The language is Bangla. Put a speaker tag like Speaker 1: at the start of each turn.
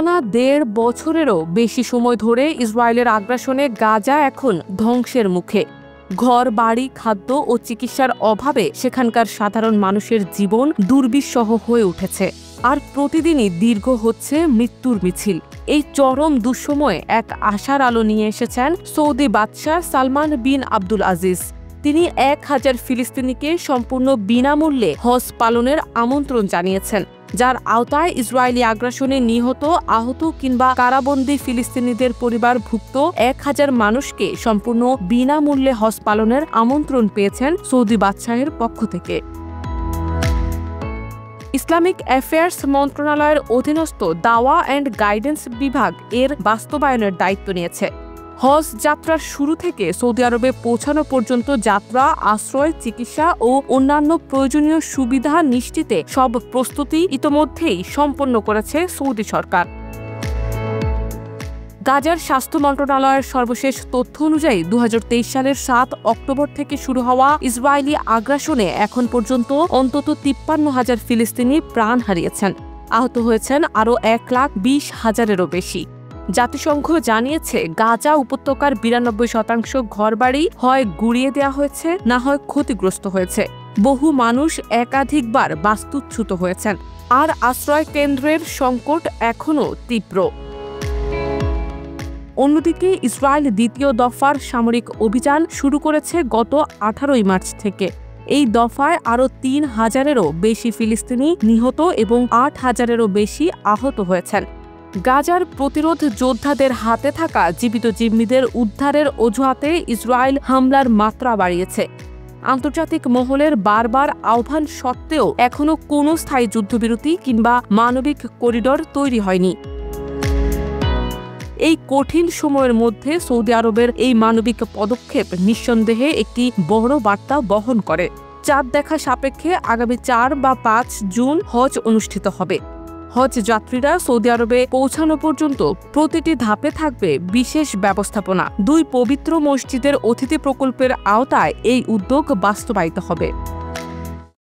Speaker 1: টানা ১.৫ বছরেরও বেশি সময় ধরে ইসরায়েলের আগ্রাসনে গাজা এখন ধ্বংসের মুখে। ঘর বাড়ি, খাদ্য ও চিকিৎসার অভাবে সেখানকার সাধারণ মানুষের জীবন দুর্বিষহ হয়ে উঠেছে। আর প্রতিদিনই দীর্ঘ হচ্ছে মৃত্যুর মিছিল। এই চরম দুঃসময়ে এক আশার আলো নিয়ে এসেছেন সৌদি বাদশাহ সালমান বিন আব্দুল আজিজ। তিনি ১,০০০ ফিলিস্তিনিকে সম্পূর্ণ বিনামূল্যে হজ পালনের আমন্ত্রণ জানিয়েছেন, যার আওতায় ইসরায়েলি আগ্রাসনে নিহত, আহত কিংবা কারাবন্দী ফিলিস্তিনিদের পরিবারভুক্ত ১,০০০ মানুষকে সম্পূর্ণ বিনামূল্যে হজ পালনের আমন্ত্রণ পেয়েছেন সৌদি বাদশাহের পক্ষ থেকে। ইসলামিক অ্যাফেয়ার্স মন্ত্রণালয়ের অধীনস্থ দাওয়া অ্যান্ড গাইডেন্স বিভাগ এর বাস্তবায়নের দায়িত্ব নিয়েছে। হজ যাত্রার শুরু থেকে সৌদি আরবে পৌঁছানো পর্যন্ত যাত্রা, আশ্রয়, চিকিৎসা ও অন্যান্য প্রয়োজনীয় সুবিধা নিশ্চিতে সব প্রস্তুতি ইতোমধ্যেই সম্পন্ন করেছে সৌদি সরকার। গাজার স্বাস্থ্য মন্ত্রণালয়ের সর্বশেষ তথ্য অনুযায়ী ২০২৩ সালের ৭ অক্টোবর থেকে শুরু হওয়া ইসরায়েলি আগ্রাসনে এখন পর্যন্ত অন্তত ৫৩,০০০ ফিলিস্তিনি প্রাণ হারিয়েছেন। আহত হয়েছেন আরও ১,২০,০০০-এরও বেশি। জাতিসংঘ জানিয়েছে, গাজা উপত্যকার ৯২% ঘরবাড়ি হয় গুঁড়িয়ে দেওয়া হয়েছে, না হয় ক্ষতিগ্রস্ত হয়েছে। বহু মানুষ একাধিকবার বাস্তুচ্যুত হয়েছেন, আর আশ্রয় কেন্দ্রের সংকট এখনও তীব্র। অন্যদিকে ইসরায়েল দ্বিতীয় দফার সামরিক অভিযান শুরু করেছে গত ১৮ মার্চ থেকে। এই দফায় আরও ৩,০০০-এরও বেশি ফিলিস্তিনি নিহত এবং ৮,০০০-এরও বেশি আহত হয়েছেন। গাজার প্রতিরোধ যোদ্ধাদের হাতে থাকা জীবিত জিম্মিদের উদ্ধারের অজুহাতে ইসরায়েল হামলার মাত্রা বাড়িয়েছে। আন্তর্জাতিক মহলের বারবার আহ্বান সত্ত্বেও এখনও কোনো স্থায়ী যুদ্ধবিরতি কিংবা মানবিক করিডর তৈরি হয়নি। এই কঠিন সময়ের মধ্যে সৌদি আরবের এই মানবিক পদক্ষেপ নিঃসন্দেহে একটি বড় বার্তা বহন করে। চাঁদ দেখা সাপেক্ষে আগামী ৪ বা ৫ জুন হজ অনুষ্ঠিত হবে। হজ যাত্রীরা সৌদি আরবে পৌঁছানো পর্যন্ত প্রতিটি ধাপে থাকবে বিশেষ ব্যবস্থাপনা। ২ পবিত্র মসজিদের অতিথি প্রকল্পের আওতায় এই উদ্যোগ বাস্তবায়িত হবে।